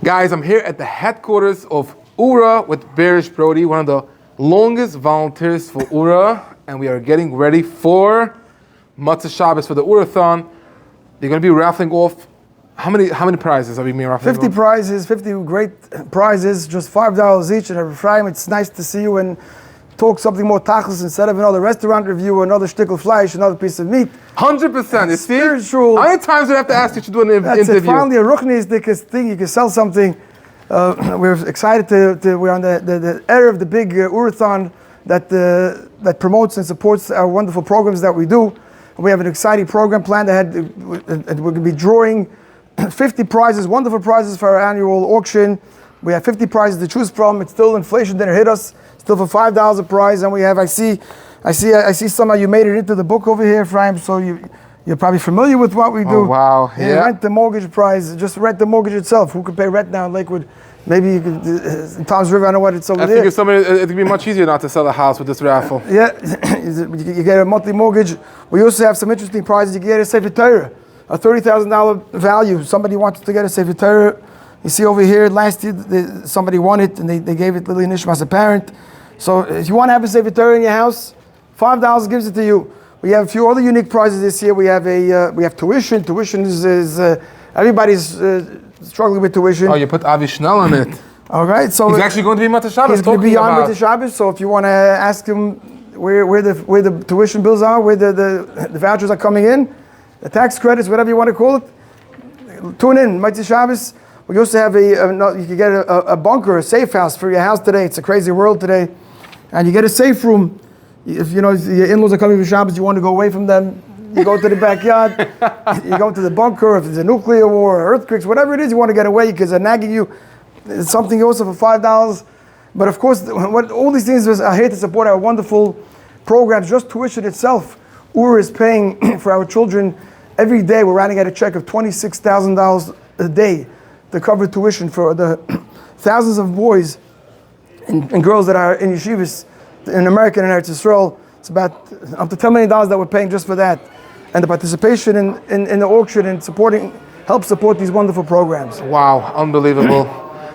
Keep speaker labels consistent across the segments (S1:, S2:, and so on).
S1: Guys, I'm here at the headquarters of Oorah with Berish Brody, one of the longest volunteers for Oorah, and we are getting ready for Motzei Shabbos for the Oorah-thon. They're going to be raffling off. How many prizes are we raffling
S2: 50
S1: off?
S2: prizes, 50 great prizes, just $5 each. And every Friday, it's nice to see you and talk something more tachlis instead of another restaurant review, another shtickel fleisch, another piece of meat.
S1: 100%. You see?
S2: Spiritual.
S1: How many times do we have to ask you to do an
S2: That's
S1: interview?
S2: it. Finally, a ruchnistic thing. You can sell something. We're excited we're on the era of the big Oorah-thon that promotes and supports our wonderful programs that we do. We have an exciting program planned ahead. We're going to be drawing 50 prizes, wonderful prizes for our annual auction. We have 50 prizes to choose from. It's still inflation didn't hit us. Still for $5 a prize, and we have. I see some of you made it into the book over here, Ephraim. So you're probably familiar with what we do.
S1: Oh, wow! Yeah.
S2: Rent the mortgage prize. Just rent the mortgage itself. Who can pay rent now in Lakewood? Maybe you could in Tom's River. I know what it's over there.
S1: I think if somebody, it'd be much easier not to sell a house with this raffle.
S2: Yeah, you get a monthly mortgage. We also have some interesting prizes. You can get a Sefer Torah, a $30,000 value. Somebody wants to get a Sefer Torah. You see over here, last year somebody won it, and they gave it Lily Nishma as a parent. So if you want to have a Sefer Torah in your house, $5 gives it to you. We have a few other unique prizes this year. We have tuition. Tuition is everybody's struggling with tuition.
S1: Oh, you put Avi Schnell on it.
S2: All right, so
S1: he's actually going to be Motzei Shabbos.
S2: He's going to be on Motzei Shabbos. So if you want to ask him where the tuition bills are, where the vouchers are coming in, the tax credits, whatever you want to call it, tune in Motzei Shabbos. We also have you can get a bunker, a safe house for your house today. It's a crazy world today. And you get a safe room. If you know your in-laws are coming for Shabbos, you want to go away from them, you go to the backyard, you go to the bunker. If there's a nuclear war, earthquakes, whatever it is, you want to get away because they're nagging you. It's something also for $5. But of course, all these things are here to support our wonderful programs. Just tuition itself. Oorah is paying for our children every day. We're writing out a check of $26,000 a day to cover tuition for the thousands of boys and girls that are in yeshivas in America and in Eretz Yisrael. It's about up to $10 million that we're paying just for that. And the participation in the auction and help support these wonderful programs.
S1: Wow, unbelievable.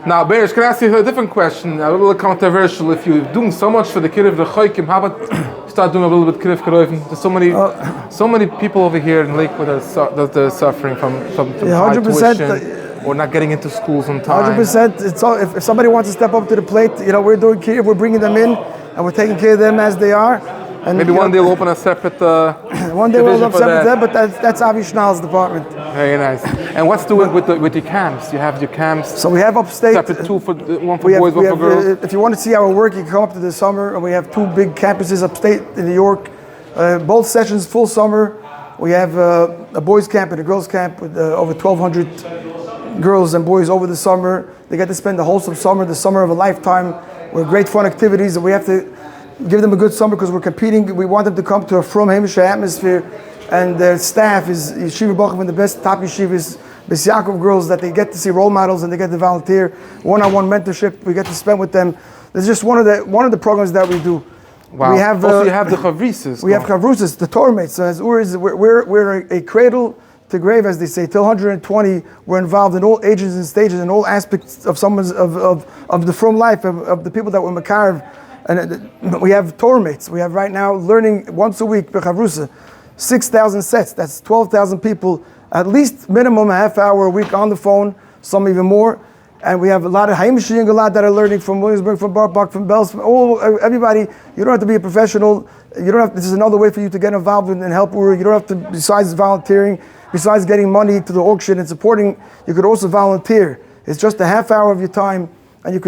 S1: Now, Berish, can I ask you a different question? A little controversial. If you're doing so much for the Kiruv the Choikim, how about start doing a little bit Kiruv Karoivim? There's so many people over here in Lakewood that are suffering from high tuition. Or not getting into schools on time.
S2: 100%. If somebody wants to step up to the plate, we're doing care. We're bringing them in, and we're taking care of them as they are. And
S1: maybe one day we'll open a separate.
S2: One day we'll open separate there, but that's Avi Schnall's department.
S1: Very nice. And what's doing with your camps? You have your camps.
S2: So we have upstate.
S1: Separate one for boys, one for girls.
S2: If you want to see our work, you can come up to the summer, and we have two big campuses upstate in New York. Both sessions full summer. We have a boys camp and a girls camp with over 1,200. Girls and boys over the summer. They get to spend the wholesome summer, the summer of a lifetime, with great fun activities, and we have to give them a good summer because we're competing. We want them to come to a from Hamish atmosphere, and their staff is Yeshiva Bacham and the best top yeshivas, Bes Yaakov girls, that they get to see role models and they get to volunteer, one-on-one mentorship. We get to spend with them. It's just one of the programs that we do.
S1: Wow.
S2: We have
S1: also you have the Chavruses.
S2: We have Chavruses, the Torah mates. So as we're a cradle to grave, as they say, till 120. We're involved in all ages and stages and all aspects of someone's of the from life of the people that were Makarev. And we have Torah mates. We have right now learning once a week per Chavrusa, 6,000 sets. That's 12,000 people, at least minimum a half hour a week on the phone, some even more. And we have a lot of Haimish Yingalat that are learning from Williamsburg, from Barbach, from Bells, from everybody. You don't have to be a professional. You don't have. This is another way for you to get involved and help Oorah. You don't have to, besides volunteering, besides getting money to the auction and supporting, you could also volunteer. It's just a half hour of your time, and you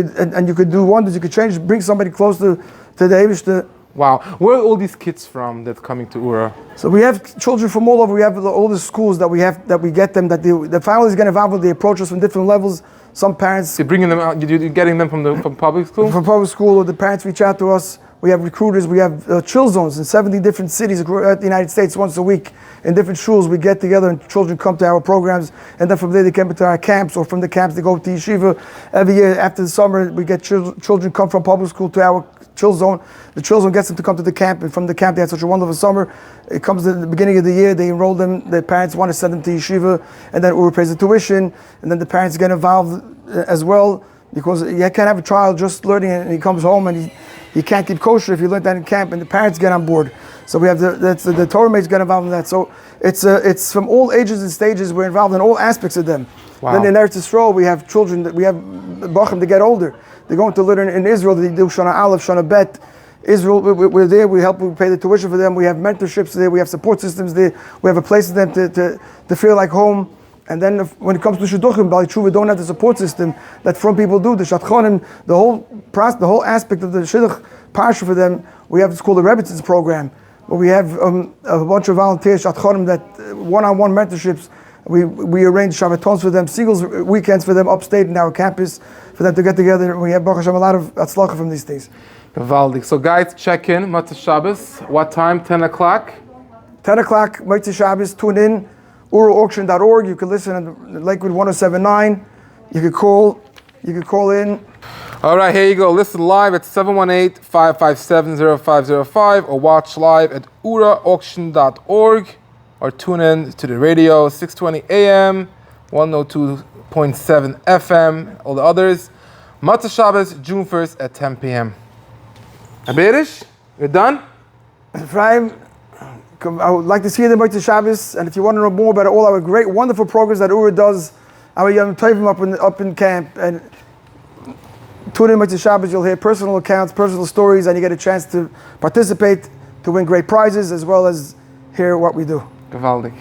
S2: could do wonders. You could bring somebody close to the Eibush.
S1: Wow, where are all these kids from that coming to Oorah?
S2: So we have children from all over. We have all the schools that we get them. That the families get involved with. They approach us from different levels. Some parents.
S1: You're bringing them out. You're getting them from public school.
S2: From public school, or the parents reach out to us. We have recruiters. We have chill zones in 70 different cities across the United States. Once a week, in different shuls, we get together and children come to our programs. And then from there, they come to our camps, or from the camps, they go to yeshiva. Every year after the summer, we get children come from public school to our chill zone. The chill zone gets them to come to the camp, and from the camp, they had such a wonderful summer. It comes at the beginning of the year. They enroll them. Their parents want to send them to yeshiva, and then Urara pays the tuition, and then the parents get involved as well, because you can't have a child just learning and he comes home and he can't keep kosher if you learned that in camp, and the parents get on board. So we have the Torah mates get involved in that. So it's from all ages and stages. We're involved in all aspects of them.
S1: Wow.
S2: Then in Eretz Yisrael, we have children that we have bachim to get older. They're going to learn in Israel. They do Shana Aleph, Shana Bet. Israel, we're there. We help. We pay the tuition for them. We have mentorships there. We have support systems there. We have a place for them to feel like home. And then when it comes to Shidduchim, Bali Tshuva don't have the support system that from people do. The Shadchanim, the whole aspect of the Shidduch Parsha for them, we have what's called the Rebbitzins program, where we have a bunch of volunteers, Shadchanim, that one-on-one mentorships. We arrange Shabbatons for them, Siegel's weekends for them upstate in our campus, for them to get together. We have, Baruch Hashem, a lot of atzlacha from these things.
S1: Gewaldig. So guys, check in, Motzei Shabbos. What time? 10 o'clock?
S2: 10 o'clock, Motzei Shabbos, tune in. Oorah-auction.org. You can listen on Lakewood 107.9. You can call in.
S1: All right, here you go. Listen live at 718-557-0505 or watch live at Oorah-auction.org or tune in to the radio 620 AM, 102.7 FM, all the others. Motzei Shabbos, June 1st at 10 p.m. Berish, you're done?
S2: Ephraim, I would like to see you in the Motzei Shabbos, and if you want to know more about all our great, wonderful programs that Urara does, our Yom Tovim up in camp, and tune in Motzei Shabbos, you'll hear personal accounts, personal stories, and you get a chance to participate, to win great prizes, as well as hear what we do.
S1: Gewaldig.